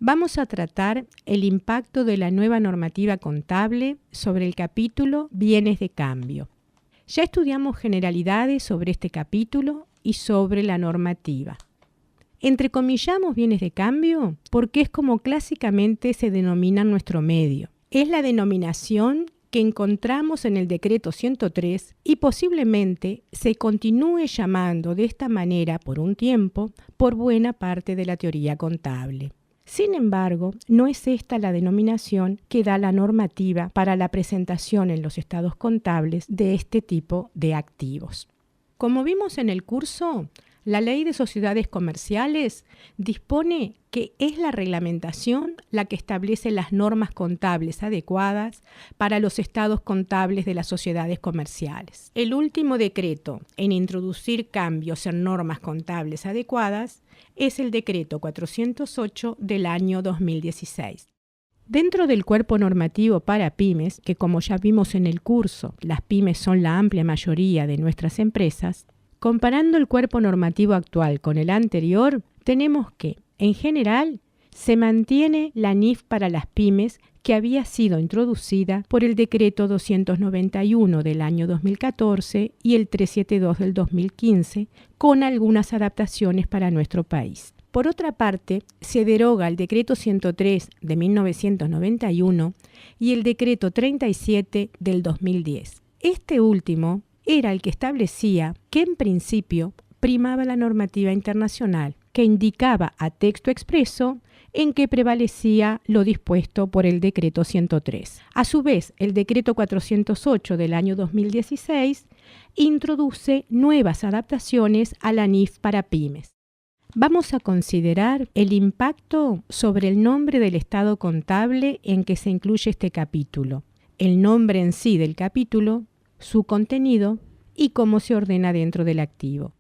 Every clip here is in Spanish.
Vamos a tratar el impacto de la nueva normativa contable sobre el capítulo Bienes de cambio. Ya estudiamos generalidades sobre este capítulo y sobre la normativa. Entrecomillamos bienes de cambio porque es como clásicamente se denomina en nuestro medio. Es la denominación que encontramos en el decreto 103 y posiblemente se continúe llamando de esta manera por un tiempo por buena parte de la teoría contable. Sin embargo, no es esta la denominación que da la normativa para la presentación en los estados contables de este tipo de activos. Como vimos en el curso, la Ley de Sociedades Comerciales dispone que es la reglamentación la que establece las normas contables adecuadas para los estados contables de las sociedades comerciales. El último decreto en introducir cambios en normas contables adecuadas es el decreto 408 del año 2016. Dentro del cuerpo normativo para pymes, que como ya vimos en el curso, las pymes son la amplia mayoría de nuestras empresas, comparando el cuerpo normativo actual con el anterior, tenemos que, en general, se mantiene la NIF para las pymes que había sido introducida por el decreto 291 del año 2014 y el 372 del 2015, con algunas adaptaciones para nuestro país. Por otra parte, se deroga el decreto 103 de 1991 y el decreto 37 del 2010. Este último era el que establecía que en principio primaba la normativa internacional, que indicaba a texto expreso en que prevalecía lo dispuesto por el decreto 103. A su vez, el decreto 408 del año 2016 introduce nuevas adaptaciones a la NIF para pymes. Vamos a considerar el impacto sobre el nombre del estado contable en que se incluye este capítulo, el nombre en sí del capítulo, su contenido y cómo se ordena dentro del activo.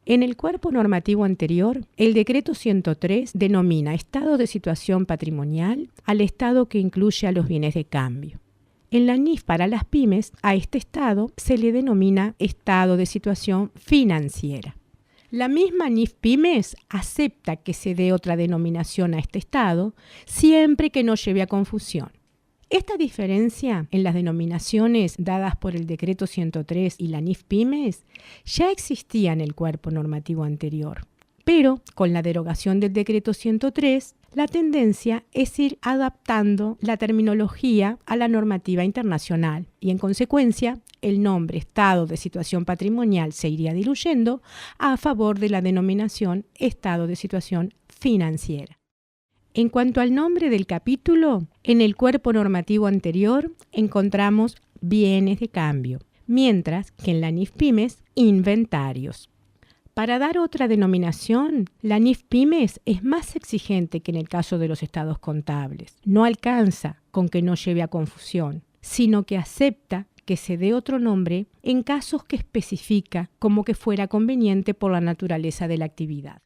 En el cuerpo normativo anterior, el decreto 103 denomina estado de situación patrimonial al estado que incluye a los bienes de cambio. En la NIF para las pymes, a este estado se le denomina estado de situación financiera. La misma NIF Pymes acepta que se dé otra denominación a este estado siempre que no lleve a confusión. Esta diferencia en las denominaciones dadas por el decreto 103 y la NIF Pymes ya existía en el cuerpo normativo anterior, pero con la derogación del decreto 103, la tendencia es ir adaptando la terminología a la normativa internacional y en consecuencia el nombre estado de situación patrimonial se iría diluyendo a favor de la denominación estado de situación financiera. En cuanto al nombre del capítulo, en el cuerpo normativo anterior encontramos bienes de cambio, mientras que en la NIF Pymes, inventarios. Para dar otra denominación, la NIF Pymes es más exigente que en el caso de los estados contables. No alcanza con que no lleve a confusión, sino que acepta que se dé otro nombre en casos que especifica como que fuera conveniente por la naturaleza de la actividad.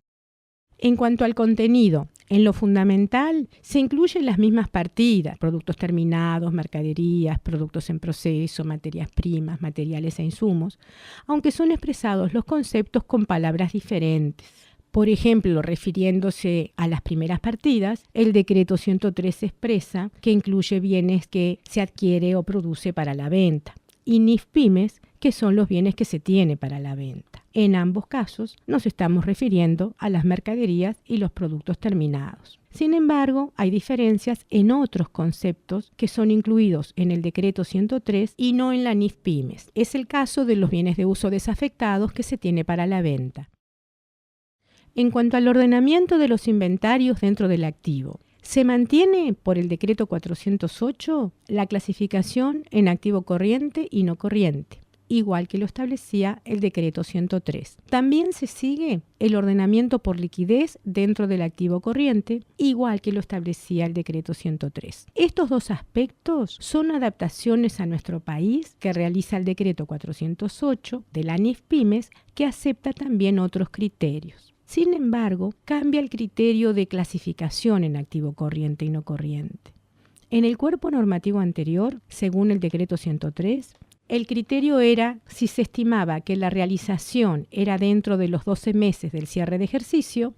En cuanto al contenido, en lo fundamental se incluyen las mismas partidas, productos terminados, mercaderías, productos en proceso, materias primas, materiales e insumos, aunque son expresados los conceptos con palabras diferentes. Por ejemplo, refiriéndose a las primeras partidas, el decreto 103 expresa que incluye bienes que se adquiere o produce para la venta, y NIF Pymes, que son los bienes que se tiene para la venta. En ambos casos nos estamos refiriendo a las mercaderías y los productos terminados. Sin embargo, hay diferencias en otros conceptos que son incluidos en el decreto 103 y no en la NIF Pymes. Es el caso de los bienes de uso desafectados que se tiene para la venta. En cuanto al ordenamiento de los inventarios dentro del activo, se mantiene por el decreto 408 la clasificación en activo corriente y no corriente, igual que lo establecía el decreto 103. También se sigue el ordenamiento por liquidez dentro del activo corriente, igual que lo establecía el decreto 103. Estos dos aspectos son adaptaciones a nuestro país que realiza el decreto 408 de la NIF Pymes, que acepta también otros criterios. Sin embargo, cambia el criterio de clasificación en activo corriente y no corriente. En el cuerpo normativo anterior, según el decreto 103, el criterio era si se estimaba que la realización era dentro de los 12 meses del cierre de ejercicio,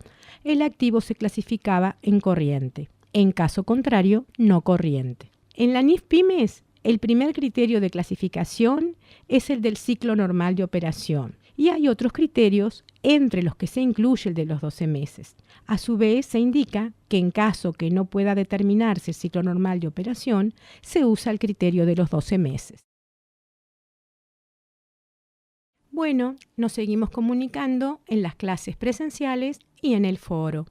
el activo se clasificaba en corriente. En caso contrario, no corriente. En la NIF-Pymes, el primer criterio de clasificación es el del ciclo normal de operación y hay otros criterios entre los que se incluye el de los 12 meses. A su vez, se indica que en caso que no pueda determinarse el ciclo normal de operación, se usa el criterio de los 12 meses. Bueno, nos seguimos comunicando en las clases presenciales y en el foro.